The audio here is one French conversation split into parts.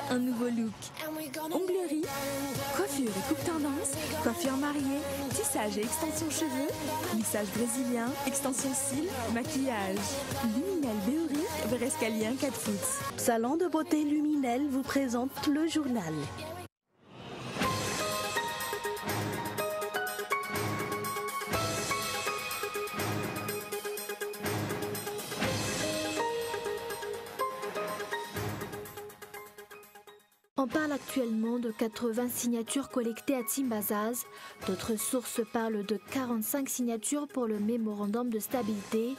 un nouveau look. Onglerie, coiffure et coupe tendance, coiffure mariée, tissage et extension cheveux, lissage brésilien, extension cils, maquillage. Luminel Béoric, vers Escalier 4 foot. Salon de beauté Luminel vous présente le journal. On parle actuellement de 80 signatures collectées à Timbazaz. D'autres sources parlent de 45 signatures pour le mémorandum de stabilité.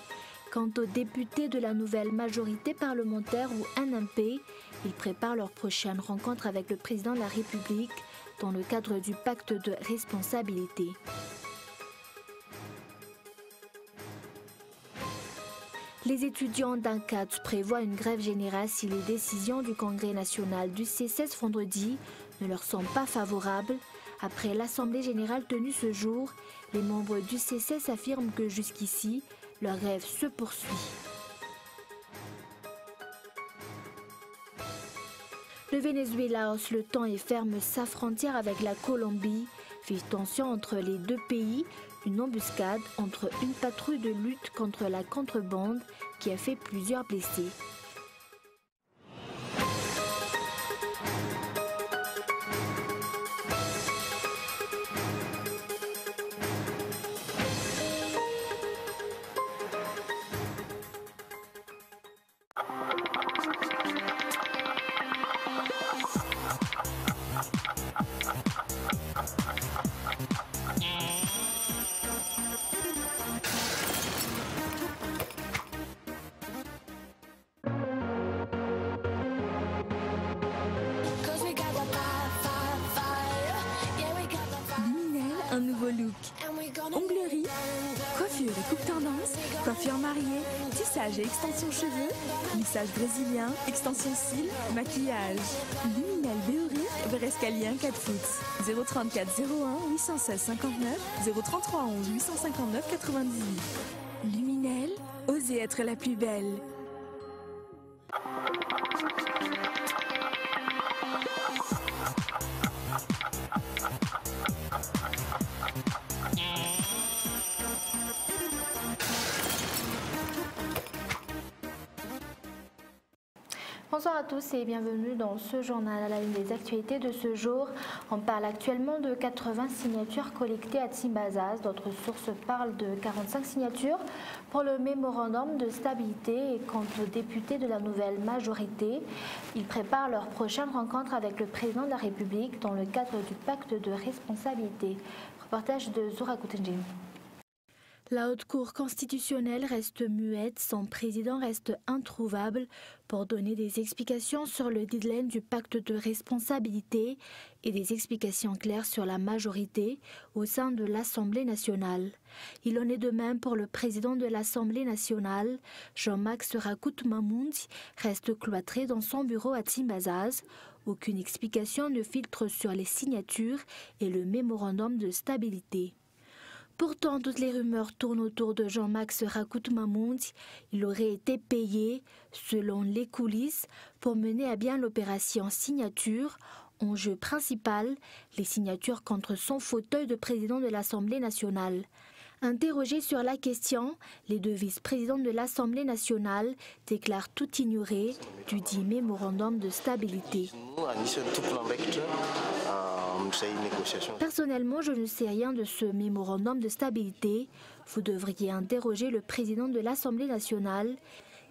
Quant aux députés de la nouvelle majorité parlementaire ou NMP, ils préparent leur prochaine rencontre avec le président de la République dans le cadre du pacte de responsabilité. Les étudiants d'ANCAT prévoient une grève générale si les décisions du Congrès national du C16 vendredi ne leur sont pas favorables. Après l'Assemblée générale tenue ce jour, les membres du C16 affirment que jusqu'ici, leur grève se poursuit. Le Venezuela hausse le temps et ferme sa frontière avec la Colombie. Vive tension entre les deux pays, une embuscade entre une patrouille de lutte contre la contrebande qui a fait plusieurs blessés. Un nouveau look. Onglerie, coiffure et coupe tendance, coiffure mariée, tissage et extension cheveux, lissage brésilien, extension cils, maquillage. Luminel Béoric, vers Escalier 4 foot. 034 01 816 59 033 11 859 98. Luminel, osez être la plus belle. Bonsoir à tous et bienvenue dans ce journal. À la une des actualités de ce jour, on parle actuellement de 80 signatures collectées à Timbazaz. D'autres sources parlent de 45 signatures pour le mémorandum de stabilité. Et quant aux députés de la nouvelle majorité, ils préparent leur prochaine rencontre avec le président de la République dans le cadre du pacte de responsabilité. Reportage de Zoura Koutenjin. La Haute Cour constitutionnelle reste muette, son président reste introuvable pour donner des explications sur le deadline du pacte de responsabilité et des explications claires sur la majorité au sein de l'Assemblée nationale. Il en est de même pour le président de l'Assemblée nationale, Jean-Max Rakout Mahmoud, reste cloîtré dans son bureau à Timbazaz. Aucune explication ne filtre sur les signatures et le mémorandum de stabilité. Pourtant, toutes les rumeurs tournent autour de Jean-Max Rakout Mahmoud. Il aurait été payé, selon les coulisses, pour mener à bien l'opération signature. Enjeu principal, les signatures contre son fauteuil de président de l'Assemblée nationale. Interrogés sur la question, les deux vice-présidents de l'Assemblée nationale déclarent tout ignorer du dit mémorandum de stabilité. Personnellement, je ne sais rien de ce mémorandum de stabilité. Vous devriez interroger le président de l'Assemblée nationale.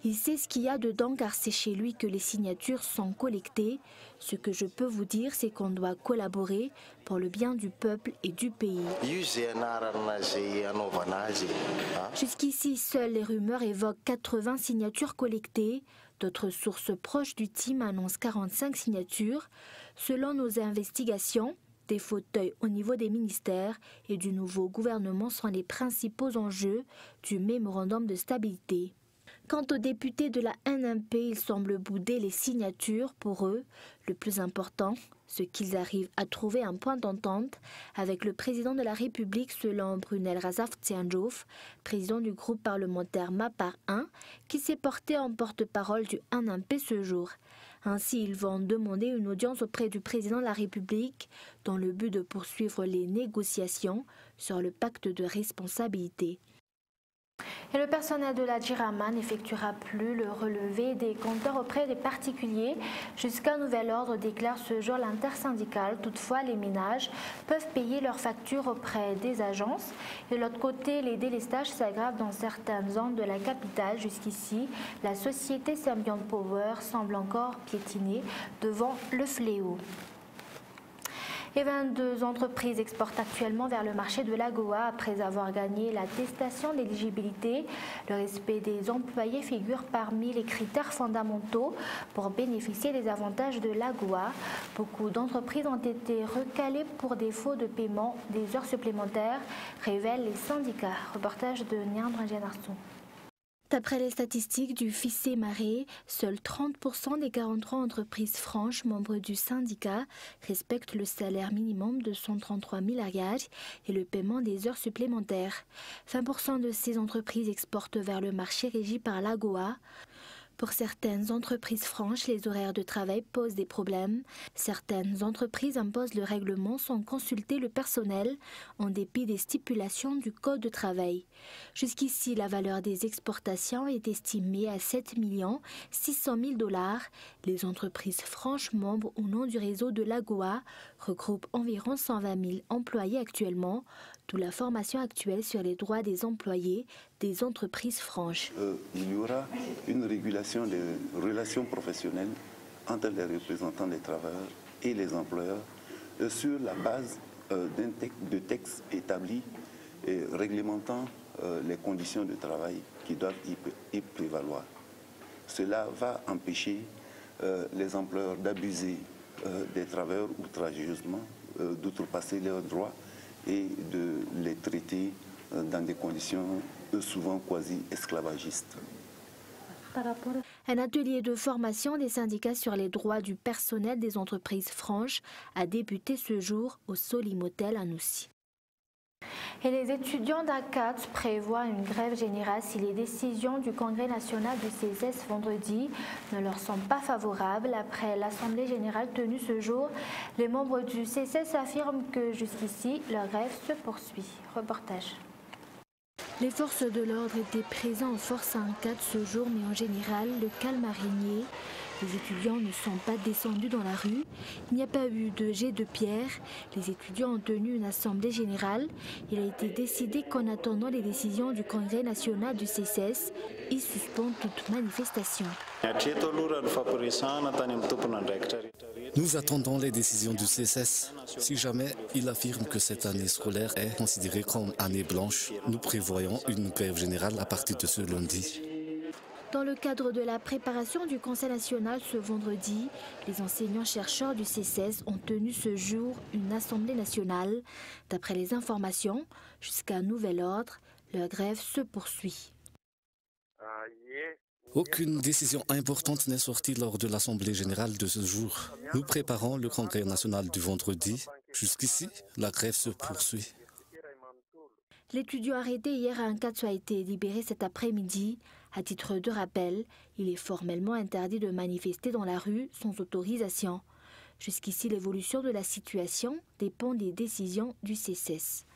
Il sait ce qu'il y a dedans car c'est chez lui que les signatures sont collectées. Ce que je peux vous dire, c'est qu'on doit collaborer pour le bien du peuple et du pays. Jusqu'ici, seules les rumeurs évoquent 80 signatures collectées. D'autres sources proches du team annoncent 45 signatures. Selon nos investigations, des fauteuils au niveau des ministères et du nouveau gouvernement sont les principaux enjeux du mémorandum de stabilité. Quant aux députés de la NMP, ils semblent bouder les signatures. Pour eux, le plus important, c'est qu'ils arrivent à trouver un point d'entente avec le président de la République selon Brunel Razaf-Tsiandjouf, président du groupe parlementaire MAPAR 1, qui s'est porté en porte-parole du NMP ce jour. Ainsi, ils vont demander une audience auprès du président de la République dans le but de poursuivre les négociations sur le pacte de responsabilité. Et le personnel de la Jirama n'effectuera plus le relevé des compteurs auprès des particuliers jusqu'à nouvel ordre, déclare ce jour l'intersyndicale. Toutefois, les ménages peuvent payer leurs factures auprès des agences. Et de l'autre côté, les délestages s'aggravent dans certaines zones de la capitale. Jusqu'ici, la société Symbiont Power semble encore piétiner devant le fléau. Et 22 entreprises exportent actuellement vers le marché de l'AGOA après avoir gagné l'attestation d'éligibilité. Le respect des employés figure parmi les critères fondamentaux pour bénéficier des avantages de l'AGOA. Beaucoup d'entreprises ont été recalées pour défaut de paiement des heures supplémentaires, révèlent les syndicats. Reportage de Niandre Ngenarsou. D'après les statistiques du FICE Marais, seuls 30% des 43 entreprises franches membres du syndicat respectent le salaire minimum de 133 000 arias et le paiement des heures supplémentaires. 20% de ces entreprises exportent vers le marché régi par l'AGOA. Pour certaines entreprises franches, les horaires de travail posent des problèmes. Certaines entreprises imposent le règlement sans consulter le personnel, en dépit des stipulations du Code de travail. Jusqu'ici, la valeur des exportations est estimée à 7 600 000 $. Les entreprises franches membres ou non du réseau de l'AGOA regroupent environ 120 000 employés actuellement, d'où la formation actuelle sur les droits des employés des entreprises franches. Il y aura une régulation des relations professionnelles entre les représentants des travailleurs et les employeurs sur la base de textes établis et réglementant les conditions de travail qui doivent y prévaloir. Cela va empêcher les employeurs d'abuser des travailleurs outrageusement, d'outrepasser leurs droits et de les traiter dans des conditions souvent quasi-esclavagistes. Un atelier de formation des syndicats sur les droits du personnel des entreprises franches a débuté ce jour au Solim Hotel à Noucy. Et les étudiants d'ACAT prévoient une grève générale si les décisions du Congrès national du CSS vendredi ne leur sont pas favorables. Après l'Assemblée générale tenue ce jour, les membres du CSS affirment que jusqu'ici, leur grève se poursuit. Reportage. Les forces de l'ordre étaient présentes en force à ACAT ce jour, mais en général, le calme a régné. Les étudiants ne sont pas descendus dans la rue. Il n'y a pas eu de jet de pierre. Les étudiants ont tenu une assemblée générale. Il a été décidé qu'en attendant les décisions du Congrès national du CSS, ils suspendent toute manifestation. Nous attendons les décisions du CSS. Si jamais il affirme que cette année scolaire est considérée comme année blanche, nous prévoyons une grève générale à partir de ce lundi. Dans le cadre de la préparation du Conseil national ce vendredi, les enseignants-chercheurs du CSS ont tenu ce jour une assemblée nationale. D'après les informations, jusqu'à nouvel ordre, leur grève se poursuit. Aucune décision importante n'est sortie lors de l'Assemblée générale de ce jour. Nous préparons le Congrès national du vendredi. Jusqu'ici, la grève se poursuit. L'étudiant arrêté hier à Ankatsu a été libéré cet après-midi. À titre de rappel, il est formellement interdit de manifester dans la rue sans autorisation. Jusqu'ici, l'évolution de la situation dépend des décisions du CSS.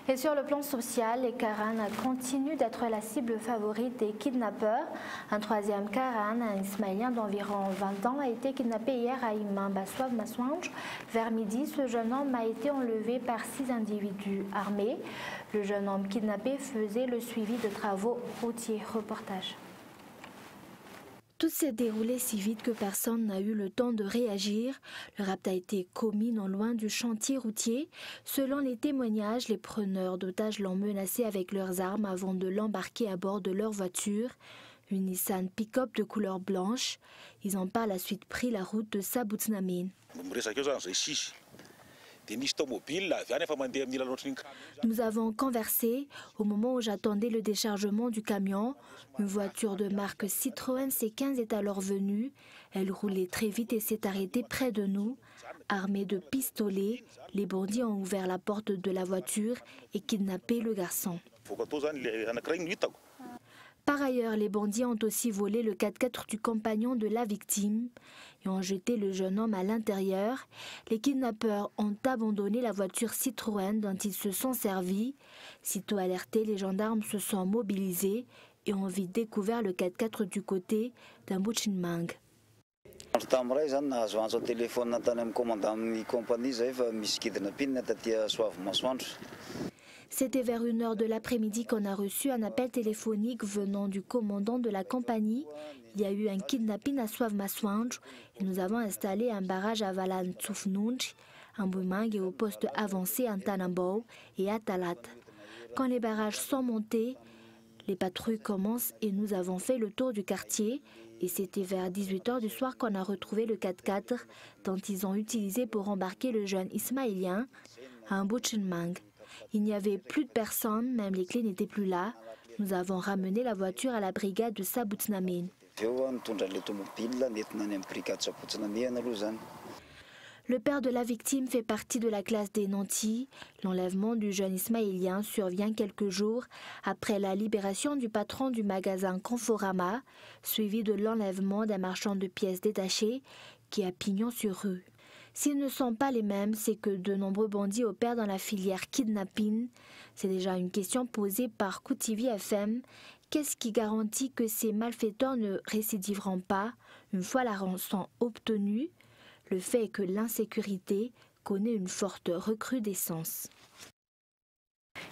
Et sur le plan social, les Karan continuent d'être la cible favorite des kidnappeurs. Un troisième Karan, un Ismaélien d'environ 20 ans, a été kidnappé hier à Imambaswag Maswanj. Vers midi, ce jeune homme a été enlevé par 6 individus armés. Le jeune homme kidnappé faisait le suivi de travaux routiers. Reportage. Tout s'est déroulé si vite que personne n'a eu le temps de réagir. Le rapt a été commis non loin du chantier routier. Selon les témoignages, les preneurs d'otages l'ont menacé avec leurs armes avant de l'embarquer à bord de leur voiture, une Nissan pick-up de couleur blanche. Ils ont par la suite pris la route de Sabutsnamin. Nous avons conversé au moment où j'attendais le déchargement du camion. Une voiture de marque Citroën C15 est alors venue. Elle roulait très vite et s'est arrêtée près de nous. Armés de pistolets, les bandits ont ouvert la porte de la voiture et kidnappé le garçon. Par ailleurs, les bandits ont aussi volé le 4x4 du compagnon de la victime et ont jeté le jeune homme à l'intérieur. Les kidnappeurs ont abandonné la voiture Citroën dont ils se sont servis. Sitôt alertés, les gendarmes se sont mobilisés et ont vite découvert le 4x4 du côté d'un Buchinmang. C'était vers 1h de l'après-midi qu'on a reçu un appel téléphonique venant du commandant de la compagnie. Il y a eu un kidnapping à Swavmaswanj et nous avons installé un barrage à Valan Tsufnunj, un Bumang et au poste avancé à Tanambao et à Talat. Quand les barrages sont montés, les patrouilles commencent et nous avons fait le tour du quartier. Et c'était vers 18h du soir qu'on a retrouvé le 4x4 dont ils ont utilisé pour embarquer le jeune ismaélien à un Buchinmang. Il n'y avait plus de personnes, même les clés n'étaient plus là. Nous avons ramené la voiture à la brigade de Sabutnamin. Le père de la victime fait partie de la classe des nantis. L'enlèvement du jeune ismaélien survient quelques jours après la libération du patron du magasin Conforama, suivi de l'enlèvement d'un marchand de pièces détachées qui a pignon sur rue. S'ils ne sont pas les mêmes, c'est que de nombreux bandits opèrent dans la filière kidnapping. C'est déjà une question posée par KouTV FM. Qu'est-ce qui garantit que ces malfaiteurs ne récidiveront pas une fois la rançon obtenue? Le fait est que l'insécurité connaît une forte recrudescence.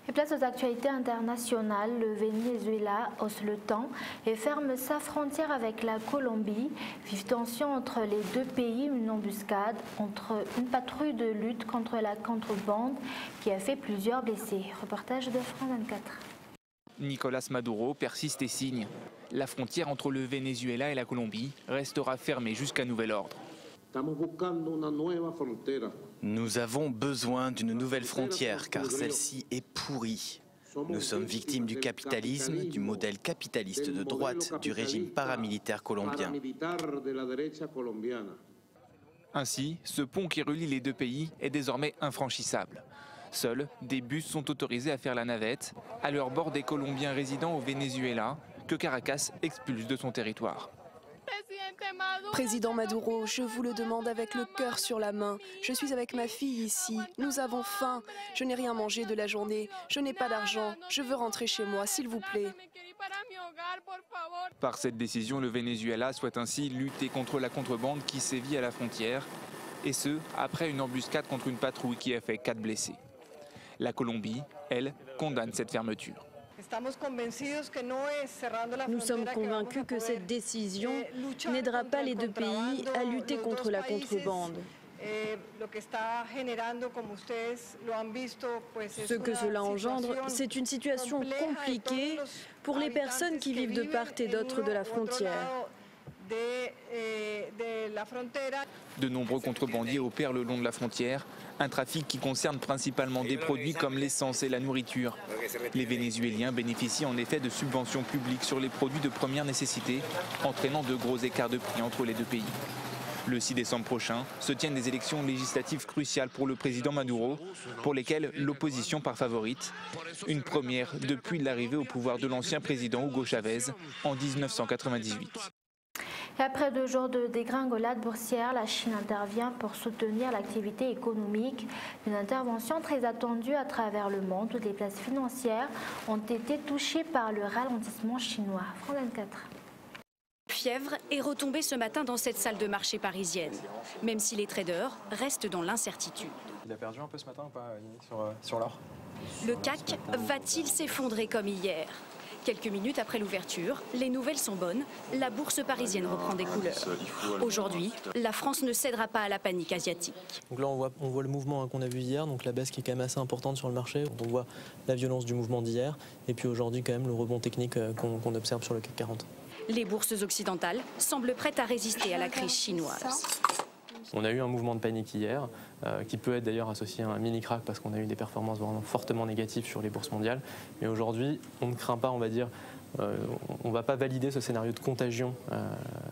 Et place aux actualités internationales, le Venezuela hausse le ton et ferme sa frontière avec la Colombie. Vive tension entre les deux pays, une embuscade entre une patrouille de lutte contre la contrebande qui a fait plusieurs blessés. Reportage de France 24. Nicolás Maduro persiste et signe. La frontière entre le Venezuela et la Colombie restera fermée jusqu'à nouvel ordre. Nous avons besoin d'une nouvelle frontière car celle-ci est pourrie. Nous sommes victimes du capitalisme, du modèle capitaliste de droite du régime paramilitaire colombien. Ainsi, ce pont qui relie les deux pays est désormais infranchissable. Seuls des bus sont autorisés à faire la navette, à leur bord des Colombiens résidant au Venezuela que Caracas expulse de son territoire. Président Maduro, je vous le demande avec le cœur sur la main. Je suis avec ma fille ici. Nous avons faim. Je n'ai rien mangé de la journée. Je n'ai pas d'argent. Je veux rentrer chez moi, s'il vous plaît. Par cette décision, le Venezuela souhaite ainsi lutter contre la contrebande qui sévit à la frontière, et ce, après une embuscade contre une patrouille qui a fait 4 blessés. La Colombie, elle, condamne cette fermeture. Nous sommes convaincus que cette décision n'aidera pas les deux pays à lutter contre la contrebande. Ce que cela engendre, c'est une situation compliquée pour les personnes qui vivent de part et d'autre de la frontière. De nombreux contrebandiers opèrent le long de la frontière, un trafic qui concerne principalement des produits comme l'essence et la nourriture. Les Vénézuéliens bénéficient en effet de subventions publiques sur les produits de première nécessité, entraînant de gros écarts de prix entre les deux pays. Le 6 décembre prochain se tiennent des élections législatives cruciales pour le président Maduro, pour lesquelles l'opposition part favorite. Une première depuis l'arrivée au pouvoir de l'ancien président Hugo Chavez en 1998. Et après 2 jours de dégringolade boursière, la Chine intervient pour soutenir l'activité économique. Une intervention très attendue à travers le monde. Toutes les places financières ont été touchées par le ralentissement chinois. France 24. Fièvre est retombée ce matin dans cette salle de marché parisienne, même si les traders restent dans l'incertitude. Il a perdu un peu ce matin ou pas sur l'or? Le CAC va-t-il s'effondrer comme hier? Quelques minutes après l'ouverture, les nouvelles sont bonnes. La bourse parisienne reprend des couleurs. Aujourd'hui, la France ne cédera pas à la panique asiatique. Donc là, on voit le mouvement qu'on a vu hier, donc la baisse qui est quand même assez importante sur le marché. On voit la violence du mouvement d'hier, et puis aujourd'hui quand même le rebond technique qu'on observe sur le CAC 40. Les bourses occidentales semblent prêtes à résister à la crise chinoise. On a eu un mouvement de panique hier, qui peut être d'ailleurs associé à un mini-crack parce qu'on a eu des performances vraiment fortement négatives sur les bourses mondiales. Mais aujourd'hui, on ne craint pas, on va dire, on ne va pas valider ce scénario de contagion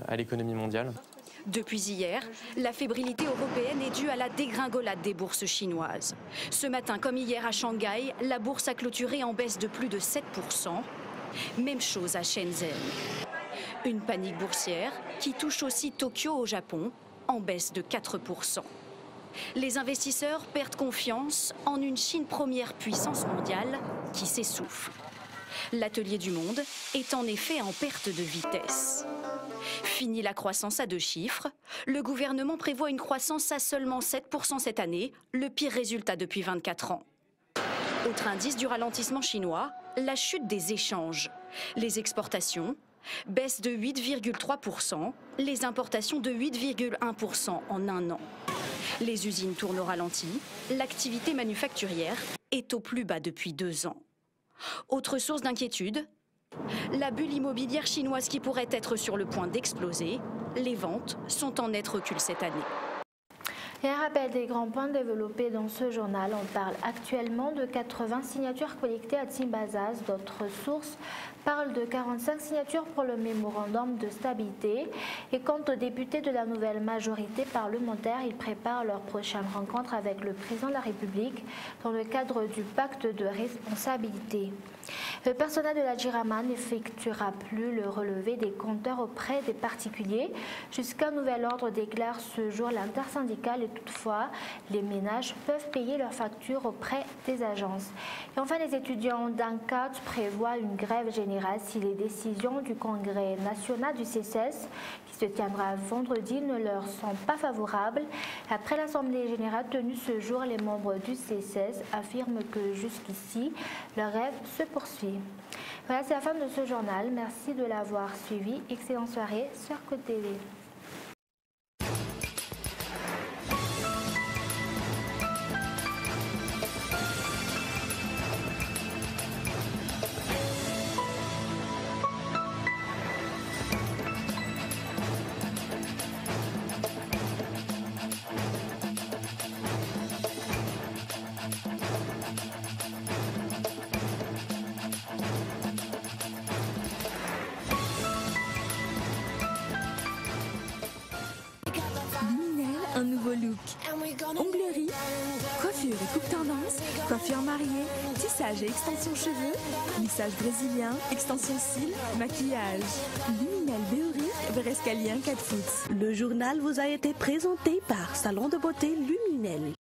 à l'économie mondiale. Depuis hier, la fébrilité européenne est due à la dégringolade des bourses chinoises. Ce matin, comme hier à Shanghai, la bourse a clôturé en baisse de plus de 7%. Même chose à Shenzhen. Une panique boursière qui touche aussi Tokyo au Japon, en baisse de 4%. Les investisseurs perdent confiance en une Chine première puissance mondiale qui s'essouffle. L'atelier du monde est en effet en perte de vitesse. Fini la croissance à 2 chiffres. Le gouvernement prévoit une croissance à seulement 7% cette année, le pire résultat depuis 24 ans. Autre indice du ralentissement chinois, la chute des échanges. Les exportations baissent de 8,3%, les importations de 8,1% en un an. Les usines tournent au ralenti, l'activité manufacturière est au plus bas depuis 2 ans. Autre source d'inquiétude, la bulle immobilière chinoise qui pourrait être sur le point d'exploser. Les ventes sont en net recul cette année. Et un rappel des grands points développés dans ce journal. On parle actuellement de 80 signatures collectées à Timbazaz. D'autres sources parlent de 45 signatures pour le mémorandum de stabilité. Et quant aux députés de la nouvelle majorité parlementaire, ils préparent leur prochaine rencontre avec le président de la République dans le cadre du pacte de responsabilité. Le personnel de la JIRAMA n'effectuera plus le relevé des compteurs auprès des particuliers. Jusqu'à nouvel ordre, déclare ce jour l'intersyndicale, et toutefois, les ménages peuvent payer leurs factures auprès des agences. Et enfin, les étudiants d'ANCAT prévoient une grève générale si les décisions du Congrès national du CCS, qui se tiendra vendredi, ne leur sont pas favorables. Après l'Assemblée générale tenue ce jour, les membres du CCS affirment que jusqu'ici, leur rêve se poursuit. Voilà, c'est la fin de ce journal. Merci de l'avoir suivi. Excellente soirée sur Côte TV. Un nouveau look. Onglerie, coiffure et coupe tendance, coiffure mariée, tissage et extension cheveux, lissage brésilien, extension cils, maquillage. Luminel Béoric, Verescalien 4 foot. Le journal vous a été présenté par Salon de beauté Luminel.